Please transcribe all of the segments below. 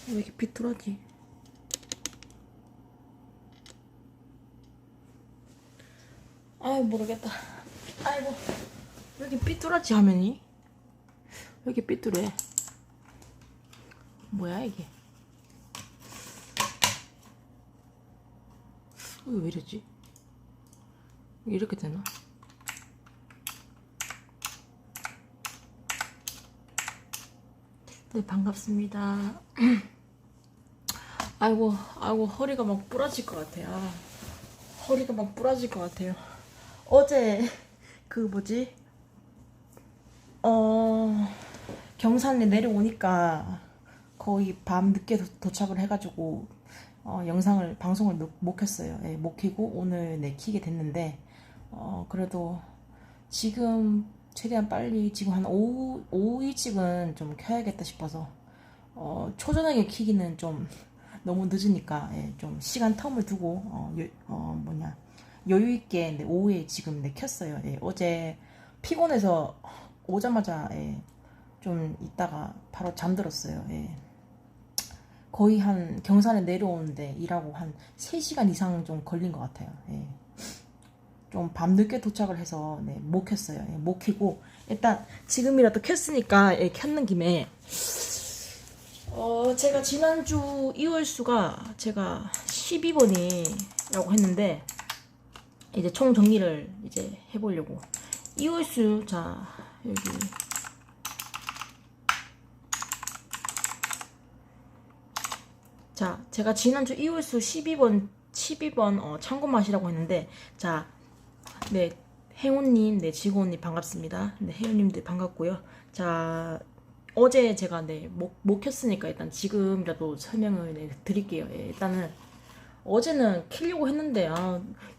왜 이렇게 비뚤하지? 아이 모르겠다. 아이고 왜 이렇게 삐뚤하지 화면이? 왜 이렇게 삐뚤해? 뭐야 이게? 이거 왜 이러지? 이렇게 되나? 네 반갑습니다. 아이고 허리가 막 부러질 것 같아. 허리가 막 부러질 것 같아요. 어제 그 뭐지? 경산에 내려오니까 거의 밤 늦게 도착을 해가지고 방송을 못 켰어요. 예, 못 켜고 오늘 키게 됐는데 그래도 지금 최대한 빨리 지금 한 오후 일찍은 좀 켜야겠다 싶어서 초저녁에 키기는 좀 너무 늦으니까 예, 좀 시간 텀을 두고 여유 있게 오후에 지금 켰어요. 예, 어제 피곤해서 오자마자 예, 좀 있다가 바로 잠들었어요. 예. 거의 한 경산에 내려오는데 일하고 한 3시간 이상 좀 걸린 것 같아요. 예. 좀 밤늦게 도착을 해서 못 켰어요. 예, 못 켜고 일단 지금이라도 켰으니까 예, 켰는 김에 제가 지난주 이월수가 제가 12번이라고 했는데 이제 총 정리를 이제 해보려고 이월수 자 여기 자 제가 지난주 이월수 12번 참고 맛이라고 했는데 자 네 혜원님 네 지고언니 반갑습니다. 네 혜원님들 반갑고요. 자 어제 제가 못 켰으니까 일단 지금이라도 설명을 드릴게요. 예, 일단은 어제는 키려고 했는데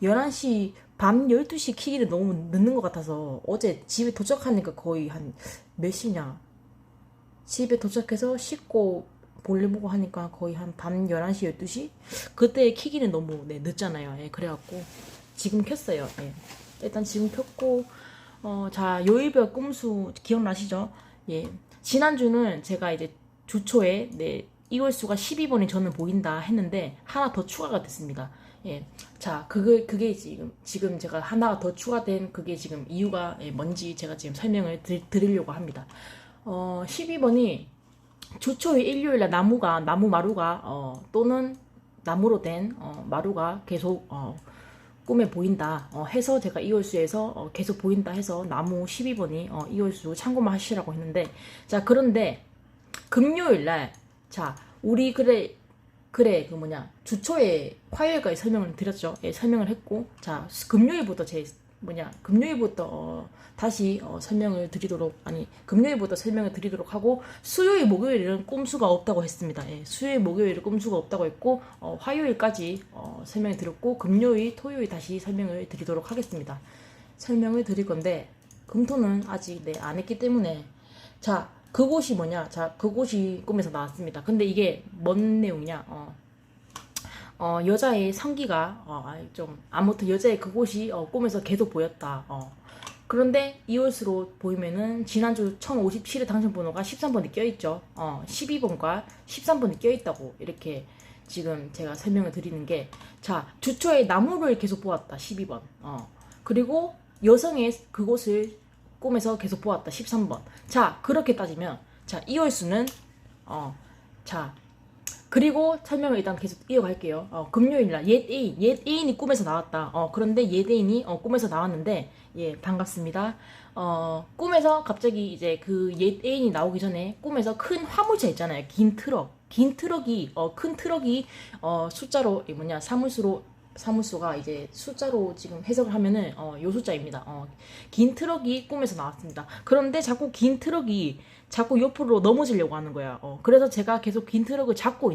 11시 밤 12시 키기를 너무 늦는 것 같아서 어제 집에 도착하니까 거의 한 몇 시냐 집에 도착해서 씻고 볼일 보고 하니까 거의 한 밤 11시 12시 그때 키기는 너무 늦잖아요. 예, 그래갖고 지금 켰어요. 예. 일단 지금 켰고 자 요일별 꼼수 기억나시죠? 예. 지난주는 제가 이제 주초에 이월수가 12번이 저는 보인다 했는데 하나 더 추가가 됐습니다. 예. 자, 그게 지금 제가 하나가 더 추가된 그게 지금 이유가 뭔지 제가 지금 설명을 드리려고 합니다. 12번이 주초의 일요일날 나무 마루가 또는 나무로 된 마루가 계속 꿈에 보인다 해서 제가 이월수에서 계속 보인다 해서 나무 12번이 이월수 참고만 하시라고 했는데 자 그런데 금요일날 자 우리 그래 그 뭐냐 주초에 화요일까지 설명을 드렸죠. 예, 설명을 했고 자 금요일부터 다시 설명을 드리도록 금요일부터 설명을 드리도록 하고 수요일 목요일은 꼼수가 없다고 했습니다. 예, 수요일 목요일은 꼼수가 없다고 했고 화요일까지 설명을 드렸고 금요일 토요일 다시 설명을 드리도록 하겠습니다. 설명을 드릴 건데 금토는 아직 안 했기 때문에 자 그곳이 뭐냐 자 그곳이 꿈에서 나왔습니다. 근데 이게 뭔 내용이냐 여자의 성기가 좀 아무튼 여자의 그곳이 꿈에서 계속 보였다. 그런데 이월수로 보이면은 지난주 1057의 당첨번호가 13번이 껴있죠. 12번과 13번이 껴있다고 이렇게 지금 제가 설명을 드리는 게 자 주초에 나무를 계속 보았다 12번 그리고 여성의 그곳을 꿈에서 계속 보았다 13번 자 그렇게 따지면 자 이월수는 자 그리고 설명을 일단 계속 이어갈게요. 금요일날 옛 애인이 꿈에서 나왔다. 그런데 옛 애인이 꿈에서 나왔는데 예 반갑습니다. 꿈에서 갑자기 이제 그 옛 애인이 나오기 전에 꿈에서 큰 화물차 있잖아요. 긴 트럭이 큰 트럭이 숫자로 사물수가 이제 숫자로 지금 해석을 하면은 요 숫자입니다. 긴 트럭이 꿈에서 나왔습니다. 그런데 자꾸 긴 트럭이 자꾸 옆으로 넘어지려고 하는 거야. 그래서 제가 계속 긴 트럭을 잡고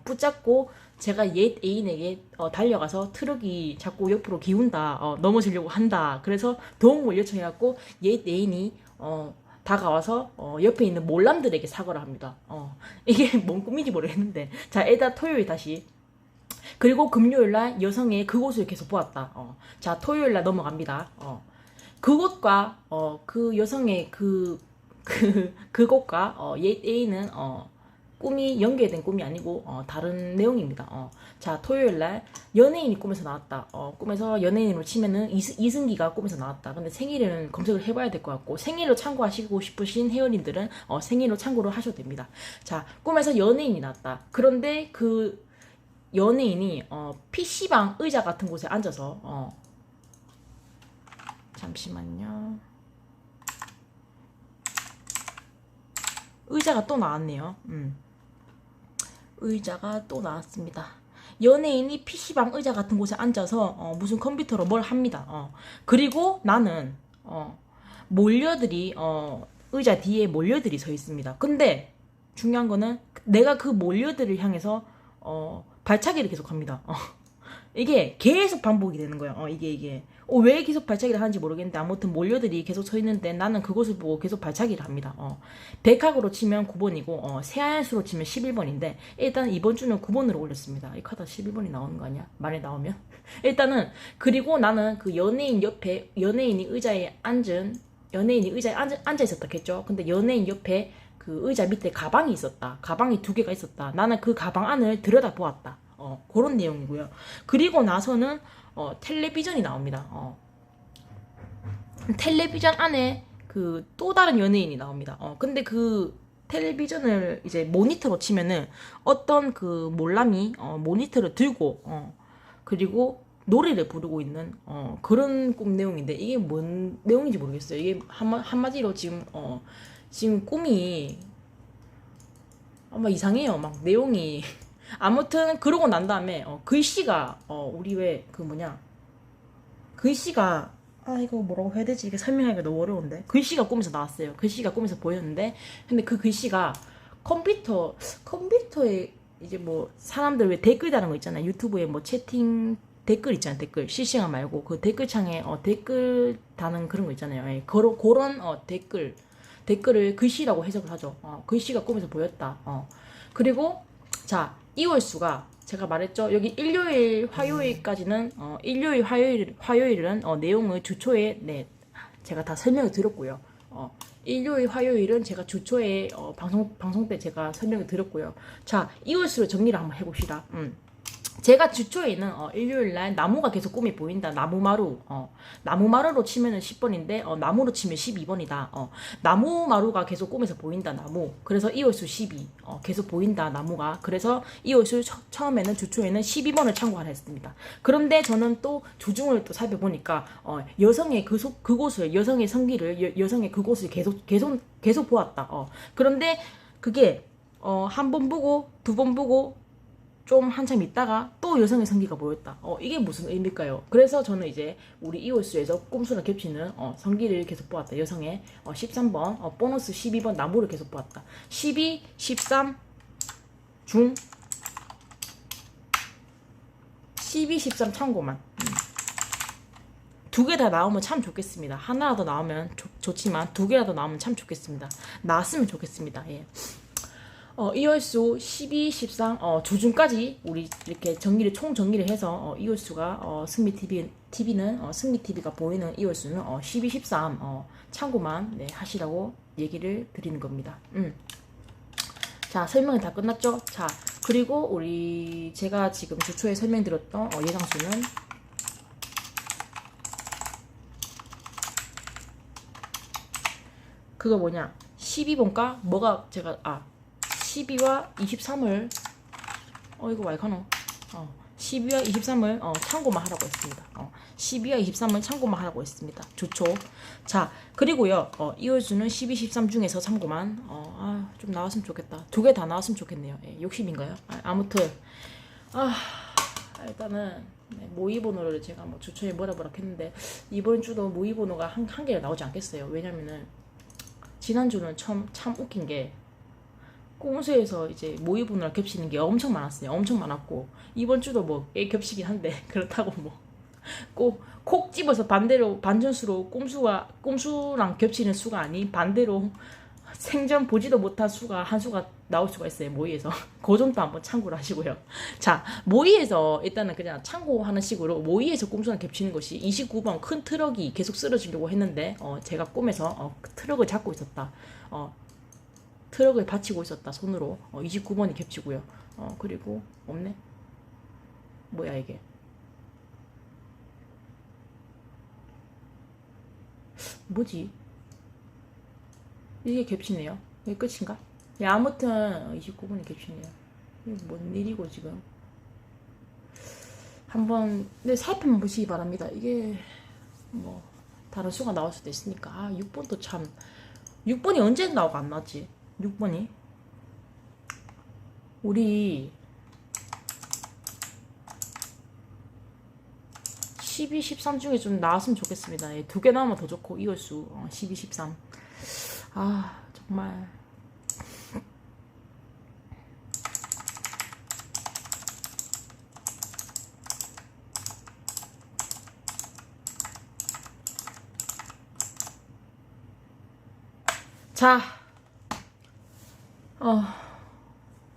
붙잡고 제가 옛 애인에게 달려가서 트럭이 자꾸 옆으로 기운다. 넘어지려고 한다. 그래서 도움을 요청해갖고 옛 애인이 다가와서 옆에 있는 몰람들에게 사과를 합니다. 이게 뭔 꿈인지 모르겠는데 자 일단 토요일 다시 그리고 금요일날 여성의 그곳을 계속 보았다. 자 토요일날 넘어갑니다. 그곳과 그 여성의 그곳과 옛 애인은 꿈이 연계된 꿈이 아니고 다른 내용입니다. 자, 토요일날 연예인이 꿈에서 나왔다. 꿈에서 연예인으로 치면은 이승기가 꿈에서 나왔다. 근데 생일은 검색을 해봐야 될 것 같고, 생일로 참고하시고 싶으신 회원님들은 생일로 참고를 하셔도 됩니다. 자, 꿈에서 연예인이 나왔다. 그런데 그 연예인이 PC방 의자 같은 곳에 앉아서 잠시만요. 의자가 또 나왔네요. 의자가 또 나왔습니다. 연예인이 PC방 의자 같은 곳에 앉아서 무슨 컴퓨터로 뭘 합니다. 그리고 나는 몰려들이 의자 뒤에 몰려들이 서 있습니다. 근데 중요한 거는 내가 그 몰려들을 향해서 발차기를 계속 합니다. 이게 계속 반복이 되는 거예요. 이게 왜 계속 발차기를 하는지 모르겠는데, 아무튼 몰려들이 계속 서 있는데 나는 그것을 보고 계속 발차기를 합니다. 백학으로 치면 9번이고 새하얀수로 치면 11번인데 일단 이번 주는 9번으로 올렸습니다. 이 카드 11번이 나오는 거 아니야? 만에 나오면 일단은. 그리고 나는 그 연예인 옆에, 연예인이 의자에 앉아 있었다겠죠. 근데 연예인 옆에 그 의자 밑에 가방이 있었다. 가방이 2개가 있었다. 나는 그 가방 안을 들여다 보았다. 그런 내용이고요. 그리고 나서는 텔레비전이 나옵니다. 텔레비전 안에 그 또 다른 연예인이 나옵니다. 근데 그 텔레비전을 이제 모니터로 치면은 어떤 그 몰람이 모니터를 들고 그리고 노래를 부르고 있는 그런 꿈 내용인데, 이게 뭔 내용인지 모르겠어요. 이게 한마디로 지금 꿈이 아마 이상해요. 막 내용이 아무튼 그러고 난 다음에 글씨가 우리 왜 그 뭐냐, 글씨가 이거 뭐라고 해야 되지? 이게 설명하기가 너무 어려운데. 글씨가 꿈에서 나왔어요. 글씨가 꿈에서 보였는데, 근데 그 글씨가 컴퓨터에 이제 뭐 사람들 왜 댓글 다는 거 있잖아요. 유튜브에 뭐 채팅 댓글 있잖아요. 댓글 실시간 말고 그 댓글창에 댓글 다는 그런 거 있잖아요. 예, 그런 댓글을 글씨라고 해석을 하죠. 글씨가 꿈에서 보였다. 그리고 자, 이월수가 제가 말했죠. 여기 일요일, 화요일까지는 일요일, 화요일은 내용을 주초에 제가 다 설명을 드렸고요. 일요일, 화요일은 제가 주초에 방송 때 제가 설명을 드렸고요. 자, 이월수로 정리를 한번 해봅시다. 제가 주초에는 일요일날 나무가 계속 꿈이 보인다. 나무마루. 나무마루로 치면은 10번인데 나무로 치면 12번이다. 나무마루가 계속 꿈에서 보인다. 나무. 그래서 이월수 12. 계속 보인다. 나무가. 그래서 이월수 처음에는 주초에는 12번을 참고하라 했습니다. 그런데 저는 또 주중을 또 살펴보니까 여성의 그곳을, 여성의 성기를, 여성의 그곳을 계속 보았다. 그런데 그게 한 번 보고 두 번 보고 좀 한참 있다가 또 여성의 성기가 보였다. 이게 무슨 의미일까요? 그래서 저는 이제 우리 이월수에서 꿈수랑 겹치는 성기를 계속 보았다. 여성의 13번, 보너스 12번 나무를 계속 보았다. 12, 13, 중 12, 13 참고만. 2개 다 나오면 참 좋겠습니다. 하나라도 나오면 좋지만 2개라도 나오면 참 좋겠습니다. 나왔으면 좋겠습니다. 예. 이월수 12, 13, 주중까지 우리 이렇게 총 정리를 해서 이월수가 승리TV는 승리TV가 보이는 이월수는 12, 13 참고만 하시라고 얘기를 드리는 겁니다. 자, 설명이 다 끝났죠? 자, 그리고 제가 지금 주초에 설명드렸던 예상수는 그거 뭐냐, 12번가 뭐가 제가 12와 23을 이거 와이카노 12와 23을 참고만 하라고 했습니다. 12와 23을 참고만 하라고 했습니다. 주초. 자, 그리고요 이월수는 12, 13 중에서 참고만 좀 나왔으면 좋겠다. 2개 다 나왔으면 좋겠네요. 예, 욕심인가요? 아무튼 일단은 모의번호를 제가 뭐 주초에 뭐라 했는데 이번 주도 모의번호가 한 개가 나오지 않겠어요. 왜냐면은 지난주는 참 웃긴 게 꿈수에서 이제 모의번호랑 겹치는 게 엄청 많았어요. 엄청 많았고 이번 주도 뭐 겹치긴 한데 그렇다고 뭐 꼭 콕 집어서 반대로 반전수로 꿈수랑 겹치는 수가 아닌 반대로 생전 보지도 못한 수가 한 수가 나올 수가 있어요. 모의에서 그 정도 한번 참고를 하시고요. 자, 모의에서 일단은 그냥 참고하는 식으로 모의에서 꿈수랑 겹치는 것이 29번 큰 트럭이 계속 쓰러지려고 했는데 제가 꿈에서 트럭을 잡고 있었다. 트럭을 받치고 있었다 손으로. 29번이 겹치고요. 그리고 없네. 뭐야 이게? 뭐지? 이게 겹치네요. 이게 끝인가? 예, 아무튼 29분이 겹치네요. 이게 뭔 일이고 지금? 한번 살펴만 보시기 바랍니다. 이게 뭐 다른 수가 나올 수도 있으니까. 6번도 참 6번이 언제 나오고 안 나왔지? 6번이 우리 12, 13 중에 좀 나왔으면 좋겠습니다. 예, 2개 나오면 더 좋고 이월수 12, 13. 정말 자,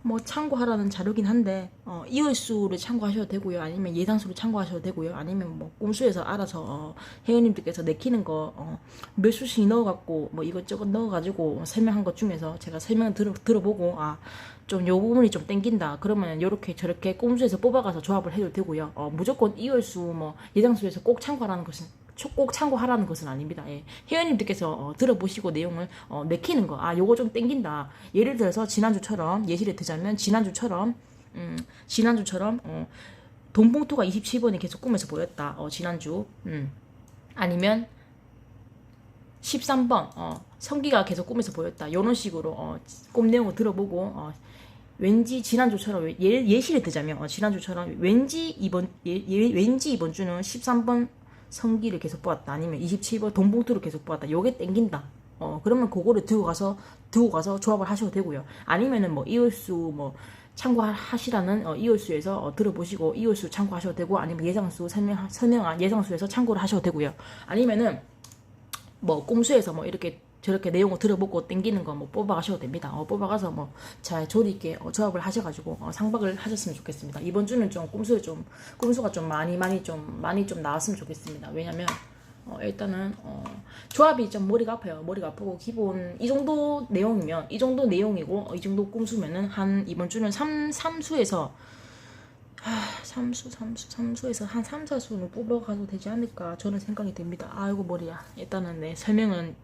뭐 참고하라는 자료긴 한데 이월수를 참고하셔도 되고요. 아니면 예상수를 참고하셔도 되고요. 아니면 뭐 꼼수에서 알아서 회원님들께서 내키는 거 몇 수씩 넣어갖고 뭐 이것저것 넣어가지고 설명한 것 중에서 제가 설명 들어보고 좀 요 부분이 좀 땡긴다. 그러면 요렇게 저렇게 꼼수에서 뽑아가서 조합을 해도 되고요. 무조건 이월수 뭐 예상수에서 꼭 참고하라는 것은 꼭 참고하라는 것은 아닙니다. 예. 회원님들께서 들어보시고 내용을 내키는 거, 요거 좀 땡긴다. 예를 들어서 지난주처럼 예시를 들자면 지난주처럼 돈봉투가 27번이 계속 꿈에서 보였다. 지난주. 아니면 13번 성기가 계속 꿈에서 보였다. 이런 식으로 꿈 내용을 들어보고 왠지 지난주처럼 예시를 들자면 지난주처럼 왠지 이번 주는 13번 성기를 계속 보았다. 아니면 27번 돈봉투를 계속 보았다. 요게 땡긴다. 그러면 그거를 두고 가서 조합을 하셔도 되고요. 아니면은 뭐 이월수 뭐 참고하시라는 이월수에서 들어보시고 이월수 참고하셔도 되고, 아니면 예상수 설명한 예상수에서 참고를 하셔도 되고요. 아니면은 뭐 꼼수에서 뭐 이렇게 저렇게 내용을 들어보고 땡기는 거 뭐 뽑아가셔도 됩니다. 뽑아가서 뭐 잘 조리 있게 조합을 하셔가지고 상박을 하셨으면 좋겠습니다. 이번 주는 좀 꼼수가 좀 많이 좀 나왔으면 좋겠습니다. 왜냐면 일단은 조합이 좀 머리가 아파요. 머리가 아프고 기본 이 정도 내용이면 이 정도 내용이고 이 정도 꼼수면은 한 이번 주는 3수에서 한 3, 4수는 뽑아가도 되지 않을까 저는 생각이 됩니다. 아이고 머리야. 일단은 네 설명은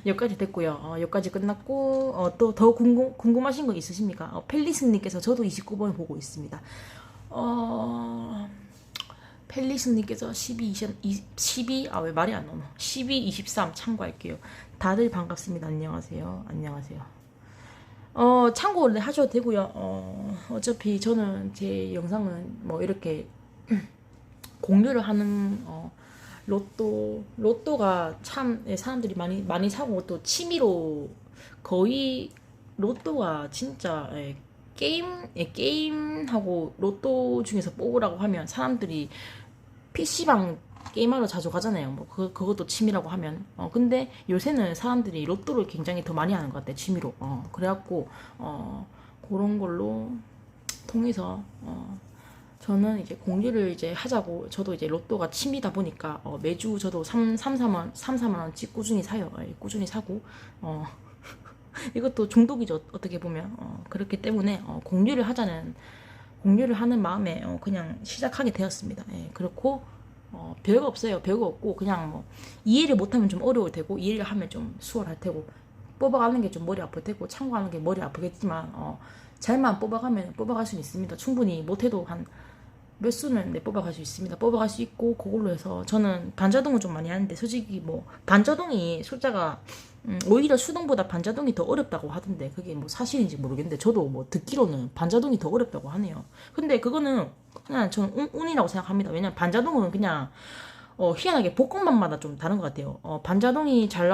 여기까지 됐고요. 여기까지 끝났고 또 더 궁금하신 거 있으십니까? 펠리스님께서 저도 29번 보고 있습니다. 펠리스님께서 12 왜 말이 안 나오나? 12, 23 참고할게요. 다들 반갑습니다. 안녕하세요. 참고를 하셔도 되고요. 어차피 저는 제 영상은 뭐 이렇게 공유를 하는 로또가 참 사람들이 많이 사고 또 취미로 거의 로또가 진짜 게임하고 로또 중에서 뽑으라고 하면 사람들이 PC방 게임하러 자주 가잖아요. 뭐 그것도 취미라고 하면. 근데 요새는 사람들이 로또를 굉장히 더 많이 하는 것 같아. 취미로. 그래갖고 그런 걸로 통해서 저는 이제 공유를 이제 하자고. 저도 이제 로또가 취미다 보니까 매주 저도 4만 원씩 꾸준히 사요. 꾸준히 사고 이것도 중독이죠. 어떻게 보면. 그렇기 때문에 공유를 하는 마음에 그냥 시작하게 되었습니다. 그렇고 별거 없어요. 별거 없고 그냥 뭐 이해를 못하면 좀 어려울 테고 이해를 하면 좀 수월할 테고, 뽑아가는 게 좀 머리 아플 테고 참고하는 게 머리 아프겠지만 잘만 뽑아갈 수 있습니다. 충분히 못해도 한 몇 수는 뽑아갈 수 있습니다. 뽑아갈 수 있고 그걸로 해서 저는 반자동을 좀 많이 하는데 솔직히 뭐 반자동이 숫자가 오히려 수동보다 반자동이 더 어렵다고 하던데 그게 뭐 사실인지 모르겠는데 저도 뭐 듣기로는 반자동이 더 어렵다고 하네요. 근데 그거는 그냥 저는 운이라고 생각합니다. 왜냐면 반자동은 그냥 희한하게 볶음밥마다 좀 다른 것 같아요. 반자동이 잘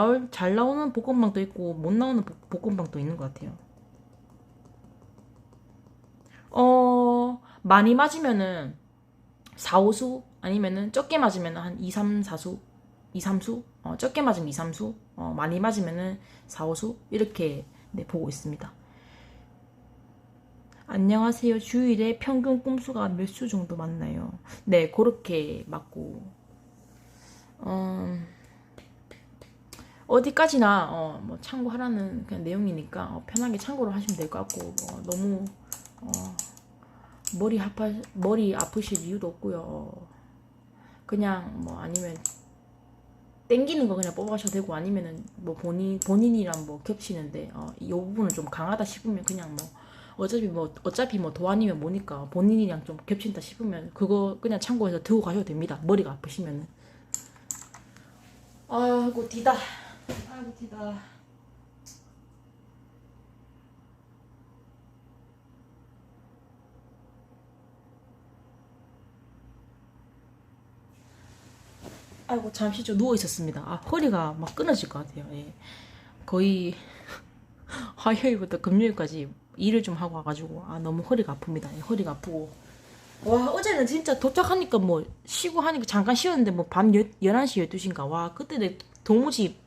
나오는 볶음밥도 있고 못 나오는 볶음밥도 있는 것 같아요. 많이 맞으면은 4, 5수 아니면은 적게 맞으면은 한 2, 3, 4수 2, 3수 적게 맞으면 2, 3수 많이 맞으면은 4, 5수 이렇게 보고 있습니다. 안녕하세요. 주일에 평균 꼼수가 몇 수 정도 맞나요? 네, 그렇게 맞고 어디까지나 뭐 참고하라는 그냥 내용이니까 편하게 참고를 하시면 될 것 같고 너무 머리 아프실 이유도 없고요. 그냥 뭐 아니면 땡기는 거 그냥 뽑아셔도 되고 아니면은 뭐 본인이랑 뭐 겹치는데 이 부분은 좀 강하다 싶으면 그냥 뭐 어차피 뭐 도안이면 뭐니까 본인이랑 좀 겹친다 싶으면 그거 그냥 참고해서 들고 가셔도 됩니다. 머리가 아프시면은. 아이고 디다. 아이고 디다. 아이고 잠시 좀 누워 있었습니다. 허리가 막 끊어질 것 같아요. 예. 거의 화요일부터 금요일까지 일을 좀 하고 와가지고 너무 허리가 아픕니다. 예, 허리가 아프고 와 어제는 진짜 도착하니까 뭐 쉬고 하니까 잠깐 쉬었는데 뭐 밤 11시 12시인가 와 그때 내 도무지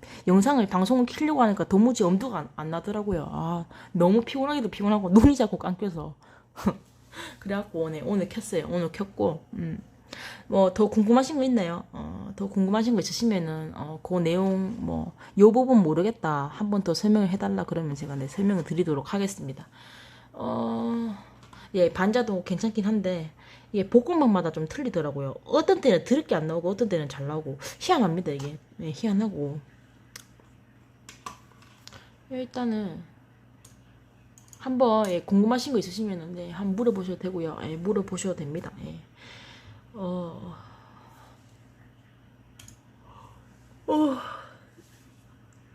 방송을 키려고 하니까 도무지 엄두가 안 나더라고요. 너무 피곤하기도 피곤하고 눈이 자꾸 감겨서 그래갖고 오늘 켰어요. 오늘 켰고 뭐 더 궁금하신 거 있나요? 더 궁금하신 거 있으시면은 그 내용 뭐 요 부분 모르겠다 한 번 더 설명을 해달라 그러면 제가 설명을 드리도록 하겠습니다. 예 반자도 괜찮긴 한데 이게 볶음밥마다 좀 틀리더라고요. 어떤 때는 드럽게 안 나오고 어떤 때는 잘 나오고 희한합니다 이게. 예, 희한하고 일단은 한번 궁금하신 거 있으시면은 한번 물어보셔도 되고요. 예, 물어보셔도 됩니다. 예.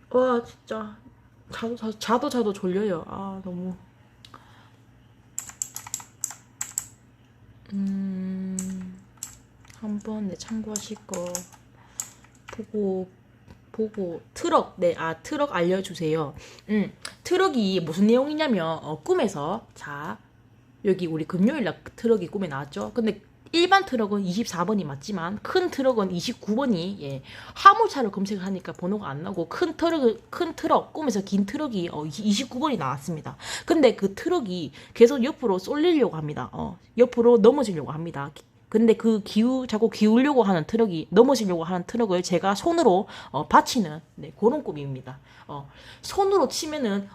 와 진짜 자도 졸려요. 너무 한번 참고하실 거 보고 트럭 트럭 알려주세요. 트럭이 무슨 내용이냐면 꿈에서 자 여기 우리 금요일날 트럭이 꿈에 나왔죠. 근데 일반 트럭은 24번이 맞지만 큰 트럭은 29번이 화물차를 검색을 하니까 번호가 안 나고 큰 트럭 꿈에서 긴 트럭이 29번이 나왔습니다. 근데 그 트럭이 계속 옆으로 쏠리려고 합니다. 옆으로 넘어지려고 합니다. 근데 자꾸 기울려고 하는 트럭이 넘어지려고 하는 트럭을 제가 손으로 받치는 그런 꿈입니다. 손으로 치면은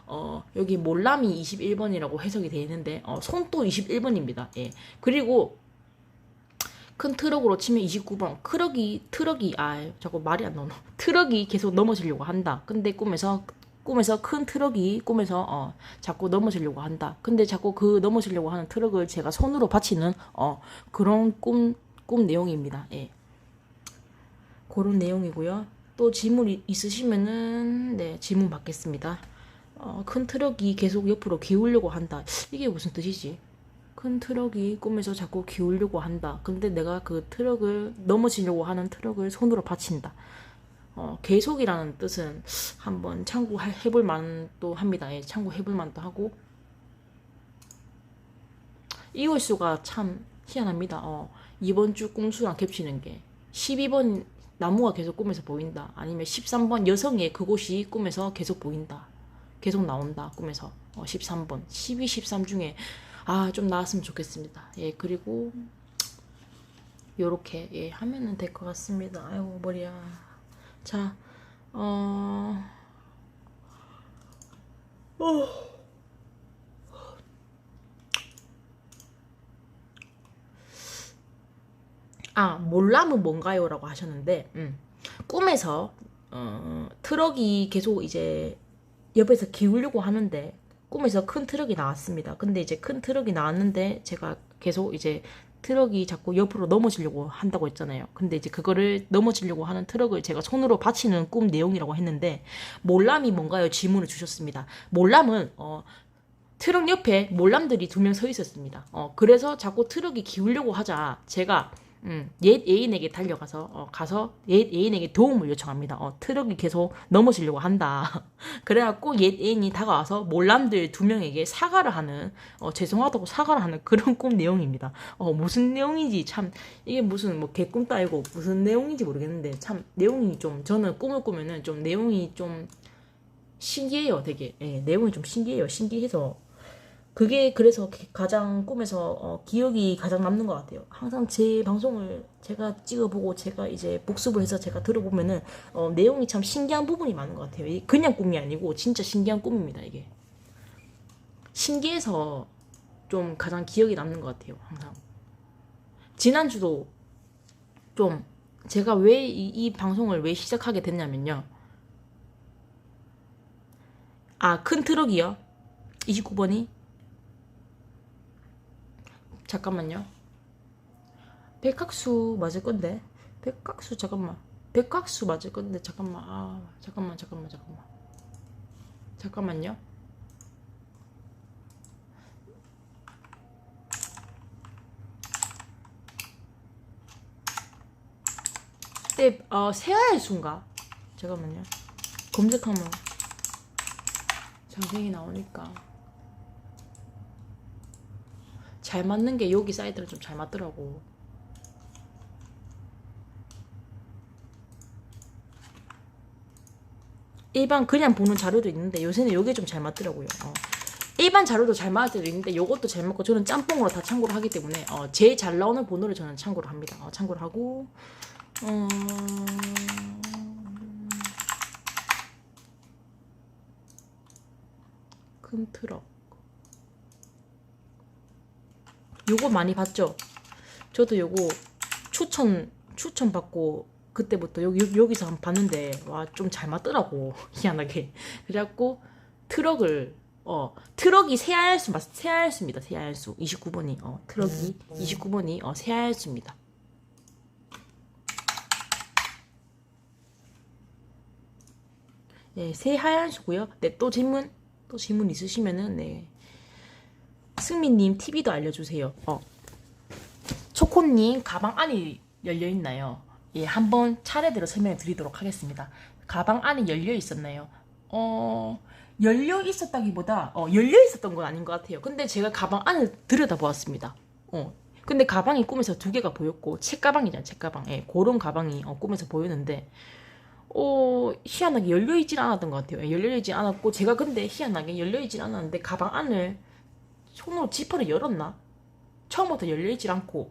여기 몰람이 21번이라고 해석이 되어 있는데 손도 21번입니다. 예. 그리고 큰 트럭으로 치면 29번. 트럭이 자꾸 말이 안 나오나. 트럭이 계속 넘어지려고 한다. 근데 꿈에서 큰 트럭이 꿈에서 자꾸 넘어지려고 한다. 근데 자꾸 그 넘어지려고 하는 트럭을 제가 손으로 받치는 그런 꿈 내용입니다. 예. 그런 내용이고요. 또 질문 있으시면은 질문 받겠습니다. 큰 트럭이 계속 옆으로 기울려고 한다. 이게 무슨 뜻이지? 큰 트럭이 꿈에서 자꾸 기울려고 한다. 근데 내가 그 트럭을 넘어지려고 하는 트럭을 손으로 받친다. 계속이라는 뜻은 한번 참고해볼 만도 합니다. 예, 참고해볼 만도 하고 이월수가 참 희한합니다. 이번 주 꿈수랑 겹치는 게 12번 나무가 계속 꿈에서 보인다. 아니면 13번 여성의 그곳이 꿈에서 계속 보인다. 계속 나온다. 꿈에서 13번 12, 13 중에 좀 나왔으면 좋겠습니다. 예, 그리고 요렇게 하면은 될 것 같습니다. 아이고 머리야. 자, 몰람은 뭔가요? 라고 하셨는데, 꿈에서, 트럭이 계속 이제 옆에서 기울려고 하는데, 꿈에서 큰 트럭이 나왔습니다. 근데 이제 큰 트럭이 나왔는데, 제가 계속 이제 트럭이 자꾸 옆으로 넘어지려고 한다고 했잖아요. 근데 이제 그거를 넘어지려고 하는 트럭을 제가 손으로 받치는 꿈 내용이라고 했는데 몰람이 뭔가요? 질문을 주셨습니다. 몰람은 트럭 옆에 몰람들이 2명 서 있었습니다. 그래서 자꾸 트럭이 기울려고 하자 제가 옛 애인에게 달려가서 옛 애인에게 도움을 요청합니다. 트럭이 계속 넘어지려고 한다. 그래갖고 옛 애인이 다가와서 몰람들 2명에게 사과를 하는 죄송하다고 사과를 하는 그런 꿈 내용입니다. 무슨 내용인지 참 이게 무슨 뭐 개꿈도 아니고 무슨 내용인지 모르겠는데 참 내용이 좀 저는 꿈을 꾸면은 좀 내용이 좀 신기해요. 되게 내용이 좀 신기해요. 신기해서 그게 그래서 가장 꿈에서 기억이 가장 남는 것 같아요. 항상 제 방송을 제가 찍어보고 제가 이제 복습을 해서 제가 들어보면은 내용이 참 신기한 부분이 많은 것 같아요. 그냥 꿈이 아니고 진짜 신기한 꿈입니다. 이게 신기해서 좀 가장 기억이 남는 것 같아요. 항상 지난주도 좀 제가 왜 이 방송을 왜 시작하게 됐냐면요. 아, 큰 트럭이요. 29번이 잠깐만요. 백학수 맞을 건데. 백학수 잠깐만. 백학수 맞을 건데 잠깐만. 아, 잠깐만요. 네, 새하얄수인가? 잠깐만요. 검색하면 장생이 나오니까 잘 맞는 게 여기 사이트는 좀 잘 맞더라고. 일반 그냥 보는 자료도 있는데 요새는 요게 좀 잘 맞더라고요. 일반 자료도 잘 맞을 때도 있는데 요것도 잘 맞고 저는 짬뽕으로 다 참고를 하기 때문에 제일 잘 나오는 번호를 저는 참고를 합니다. 참고를 하고 큰 트럭 요거 많이 봤죠? 저도 요거 추천 받고 그때부터 여기서 한번 봤는데 와 좀 잘 맞더라고. 희한하게. 그래갖고 트럭이 새하얄수입니다. 새하얄수 29번이 트럭이 29번이 새하얄수입니다. 네, 새하얀수고요. 네, 또 질문 있으시면은 네. 승민님 TV도 알려주세요. 초코님 가방 안이 열려 있나요? 예, 한번 차례대로 설명해 드리도록 하겠습니다. 가방 안이 열려 있었나요? 열려 있었다기보다 열려 있었던 건 아닌 것 같아요. 근데 제가 가방 안을 들여다보았습니다. 근데 가방이 꿈에서 두 개가 보였고 책가방이잖아요. 책가방. 예, 그런 가방이 꿈에서 보였는데 희한하게 열려있진 않았던 것 같아요. 열려있진 않았고 제가 근데 희한하게 열려있진 않았는데 가방 안을 손으로 지퍼를 열었나? 처음부터 열려있질 않고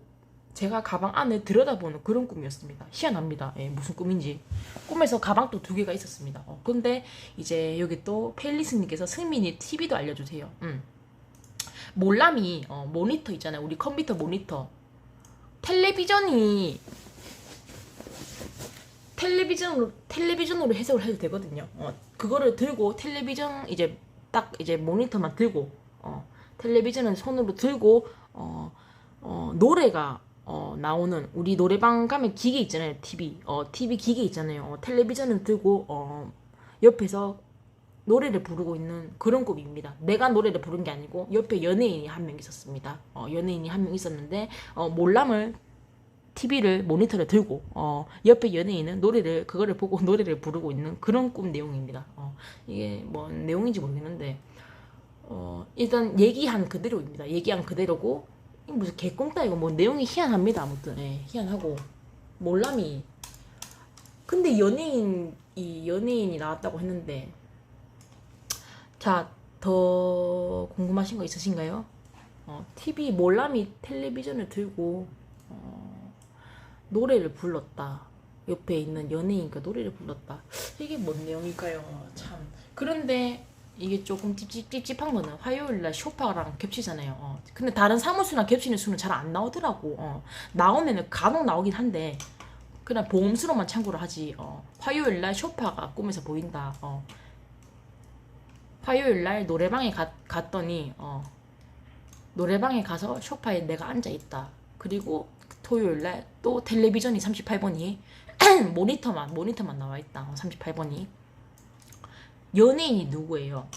제가 가방 안을 들여다보는 그런 꿈이었습니다. 희한합니다. 예, 무슨 꿈인지. 꿈에서 가방도 두 개가 있었습니다. 근데 이제 여기 또 펠리스님께서 승민이 TV도 알려주세요. 몰람이 모니터 있잖아요. 우리 컴퓨터 모니터. 텔레비전으로 해석을 해도 되거든요. 그거를 들고 텔레비전 이제 모니터만 들고 텔레비전은 손으로 들고 노래가 나오는 우리 노래방 가면 기계 있잖아요. TV 기계 있잖아요. 텔레비전은 들고 옆에서 노래를 부르고 있는 그런 꿈입니다. 내가 노래를 부른 게 아니고 옆에 연예인이 한 명 있었습니다. 연예인이 한 명 있었는데 몰람을 TV를 모니터를 들고 옆에 연예인은 그거를 보고 노래를 부르고 있는 그런 꿈 내용입니다. 이게 뭐 내용인지 모르겠는데 일단 얘기한 그대로입니다. 얘기한 그대로고 무슨 개꿈따 이거 뭐 내용이 희한합니다. 아무튼 희한하고 몰람이 근데 연예인이 나왔다고 했는데 자 더 궁금하신 거 있으신가요? 몰람이 텔레비전을 들고 노래를 불렀다. 옆에 있는 연예인과 노래를 불렀다. 이게 뭔 내용일까요? 참. 그런데 이게 조금 찝찝한 거는 화요일날 쇼파랑 겹치잖아요. 근데 다른 사무수랑 겹치는 수는 잘 안 나오더라고. 나오면은 간혹 나오긴 한데 그냥 보험수로만 참고를 하지. 화요일날 쇼파가 꿈에서 보인다. 화요일날 노래방에 갔더니 노래방에 가서 쇼파에 내가 앉아있다. 그리고 토요일날 또 텔레비전이 38번이 모니터만 나와있다. 38번이 연예인이 누구예요?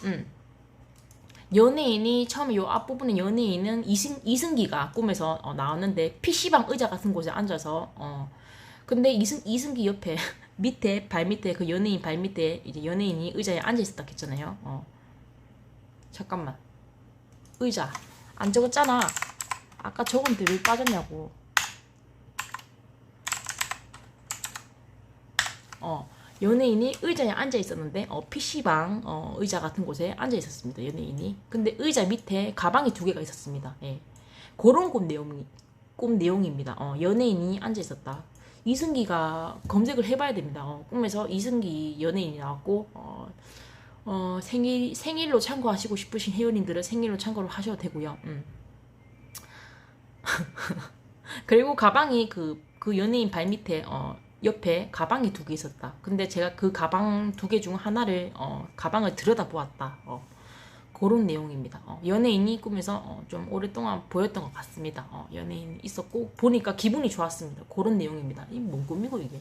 연예인이 처음에 요 앞부분에 연예인은 이승기가 꿈에서 나왔는데 PC방 의자 같은 곳에 앉아서 근데 이승기 옆에 발 밑에 그 연예인 발 밑에 이제 연예인이 의자에 앉아 있었다 했잖아요. 잠깐만 의자 안 적었잖아. 아까 적은데 왜 빠졌냐고. 연예인이 의자에 앉아 있었는데 PC방 의자 같은 곳에 앉아 있었습니다. 연예인이. 근데 의자 밑에 가방이 두 개가 있었습니다. 예. 그런 꿈 내용입니다. 연예인이 앉아 있었다. 이승기가 검색을 해봐야 됩니다. 꿈에서 이승기 연예인이 나왔고 생일로 참고하시고 싶으신 회원님들은 생일로 참고를 하셔도 되고요. 그리고 가방이 그 연예인 발 밑에 옆에 가방이 두 개 있었다. 근데 제가 그 가방 두 개 중 하나를 가방을 들여다보았다. 그런 내용입니다. 연예인이 꿈에서 좀 오랫동안 보였던 것 같습니다. 연예인이 있었고 보니까 기분이 좋았습니다. 그런 내용입니다. 이 뭔 꿈이고 이게.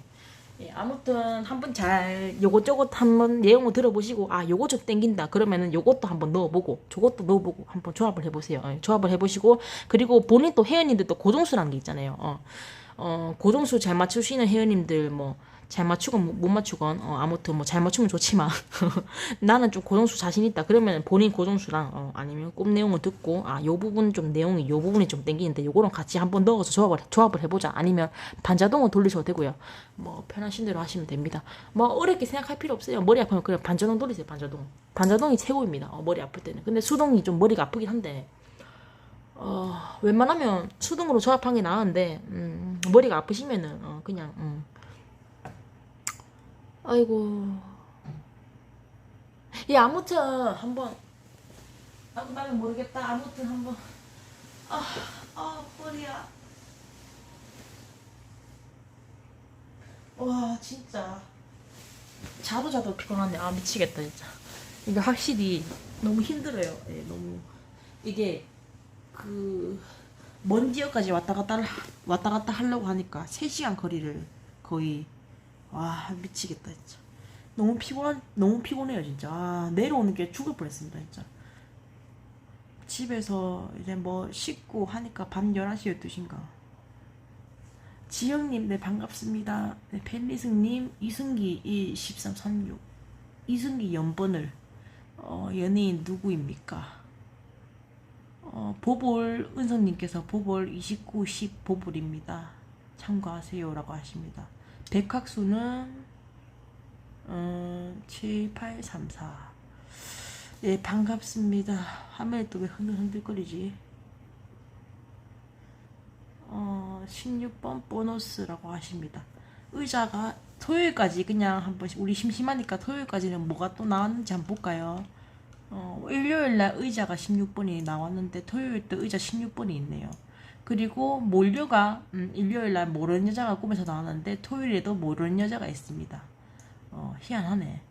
예, 아무튼 한번 잘 요것저것 한번 내용을 들어보시고 요거 좀 땡긴다 그러면은 요것도 한번 넣어보고 저것도 넣어보고 한번 조합을 해보세요. 조합을 해보시고 그리고 본인 또 회원님들도 고정수라는 게 있잖아요. 고정수 잘 맞추시는 회원님들 뭐 잘 맞추건 못 맞추건 아무튼 뭐 잘 맞추면 좋지만 나는 좀 고정수 자신 있다 그러면 본인 고정수랑 아니면 꿈 내용을 듣고 요 부분 좀 내용이 요 부분이 좀 땡기는데 요거랑 같이 한번 넣어서 조합을 해보자 아니면 반자동을 돌리셔도 되고요. 뭐 편하신 대로 하시면 됩니다. 뭐 어렵게 생각할 필요 없어요. 머리 아프면 그냥 반자동 돌리세요. 반자동이 최고입니다. 머리 아플 때는. 근데 수동이 좀 머리가 아프긴 한데 웬만하면 수동으로 조합한 게 나은데 머리가 아프시면은 그냥 아이고 예 아무튼 한번 나는 모르겠다 아무튼 한번 머리야 와 진짜 자도 피곤하네 미치겠다 진짜 이거 확실히 너무 힘들어요 예, 너무 이게 그 먼 지역까지 왔다 갔다 하려고 하니까 3시간 거리를 거의 와 미치겠다 진짜 너무 피곤해요 진짜 내려오는 게 죽을 뻔했습니다 진짜 집에서 이제 뭐 씻고 하니까 밤 11시 12시인가 지영님 네 반갑습니다 네, 펜리승님 이승기 1336 이승기 연번을 연예인 누구입니까 보볼 은성님께서 보볼 2910 보볼입니다 참고하세요 라고 하십니다 백학수는 7834 예 반갑습니다 화면이 또 왜 흔들거리지 16번 보너스라고 하십니다 의자가 토요일까지 그냥 한번 우리 심심하니까 토요일까지는 뭐가 또 나왔는지 한번 볼까요 일요일날 의자가 16번이 나왔는데 토요일 때 의자 16번이 있네요 그리고 몰려가 일요일날 모르는 여자가 꿈에서 나왔는데 토요일에도 모르는 여자가 있습니다 희한하네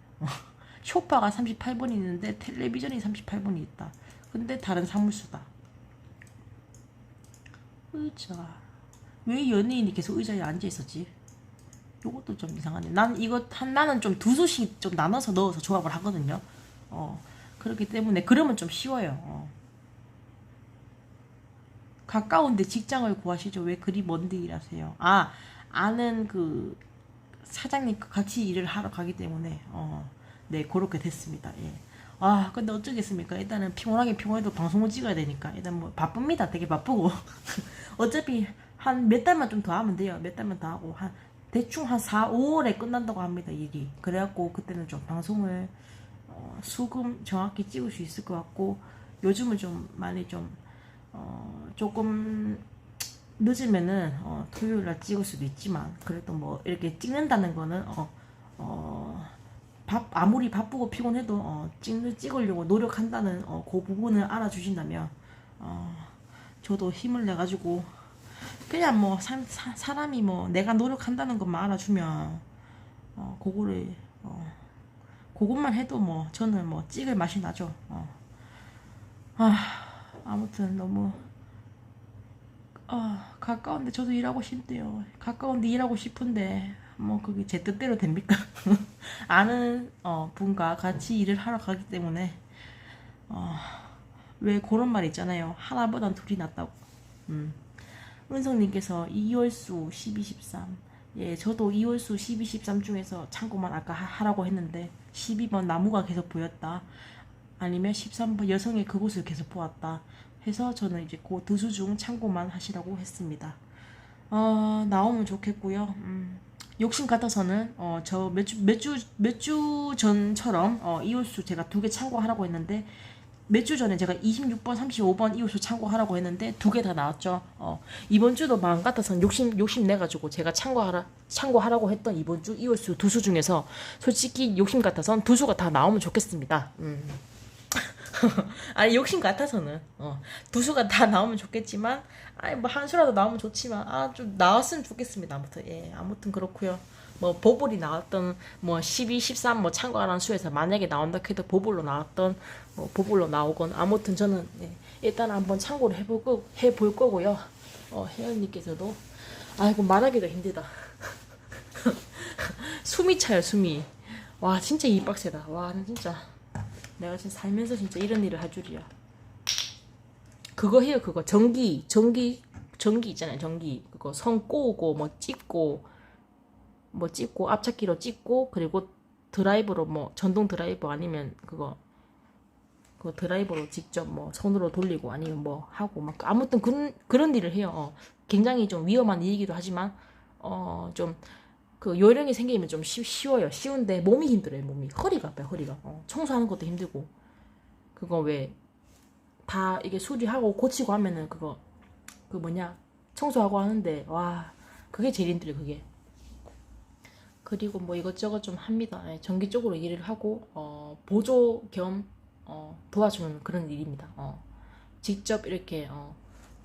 쇼파가 38번이 있는데 텔레비전이 38번이 있다 근데 다른 사물수다 의자 왜 연예인이 계속 의자에 앉아있었지 요것도 좀 이상하네 나는 좀 두 수씩 좀 나눠서 넣어서 조합을 하거든요 그렇기 때문에 그러면 좀 쉬워요 가까운데 직장을 구하시죠 왜 그리 먼데 일하세요 아는 그 사장님 같이 일을 하러 가기 때문에 네 그렇게 됐습니다 예. 근데 어쩌겠습니까 일단은 피곤해도 방송을 찍어야 되니까 일단 뭐 바쁩니다 되게 바쁘고 어차피 한 몇 달만 좀 더 하면 돼요 몇 달만 더 하고 대충 한 4, 5월에 끝난다고 합니다 일이 그래갖고 그때는 좀 방송을 수금 정확히 찍을 수 있을 것 같고 요즘은 좀 많이 좀 조금 늦으면은 토요일날 찍을 수도 있지만 그래도 뭐 이렇게 찍는다는 거는 아무리 바쁘고 피곤해도 찍으려고 노력한다는 그 부분을 알아주신다면 저도 힘을 내가지고 그냥 뭐 사람이 뭐 내가 노력한다는 것만 알아주면 그것만 해도 뭐 저는 뭐 찍을 맛이 나죠. 아무튼 너무 가까운데 저도 일하고 싶대요. 가까운데 일하고 싶은데 뭐 그게 제 뜻대로 됩니까? 아는 분과 같이 일을 하러 가기 때문에 왜 그런 말 있잖아요. 하나보단 둘이 낫다고. 은성님께서 이월수 1213 예, 저도 이월수 1213 중에서 참고만 아까 하라고 했는데 12번 나무가 계속 보였다. 아니면 13번 여성의 그곳을 계속 보았다. 해서 저는 이제 그 두수 중 참고만 하시라고 했습니다. 나오면 좋겠고요. 욕심 같아서는 저 몇 주 전처럼 이 옷수 제가 2개 참고하라고 했는데 몇 주 전에 제가 26번, 35번 이 옷을 참고하라고 했는데 2개 다 나왔죠. 이번 주도 마음 같아서는 욕심 내가지고 제가 참고하라고 했던 이번 주 이 옷수 2수 중에서 솔직히 욕심 같아서는 2수가 다 나오면 좋겠습니다. 아니 욕심 같아서는 2수가 다 나오면 좋겠지만 아니 뭐 한 수라도 나오면 좋지만 좀 나왔으면 좋겠습니다. 아무튼 그렇고요. 뭐 보볼이 나왔던 뭐 12, 13 뭐 참고하라는 수에서 만약에 나온다 해도 보볼로 나왔던 뭐 보볼로 나오건 아무튼 저는 일단 한번 참고를 해볼 거고요. 혜연님께서도 아이고 말하기도 힘들다. 숨이 차요 숨이. 와 진짜 이 빡세다. 와 진짜 내가 진짜 살면서 진짜 이런 일을 할 줄이야. 그거 해요 그거 전기 있잖아요. 전기 그거 선 꼬우고 뭐 찍고 앞차기로 찍고 그리고 드라이버로 뭐 전동 드라이버 아니면 그거 드라이버로 직접 뭐 손으로 돌리고 아니면 뭐 하고 막 아무튼 그런 일을 해요. 굉장히 좀 위험한 일이기도 하지만 좀 그 요령이 생기면 좀 쉬워요. 쉬운데 몸이 힘들어요. 몸이 허리가 아파요. 허리가 청소하는 것도 힘들고 그거 왜 다 이게 수리하고 고치고 하면은 그 뭐냐 청소하고 하는데 와 그게 제일 힘들어요. 그게. 그리고 뭐 이것저것 좀 합니다. 전기 쪽으로 일을 하고 보조 겸 도와주는 그런 일입니다. 직접 이렇게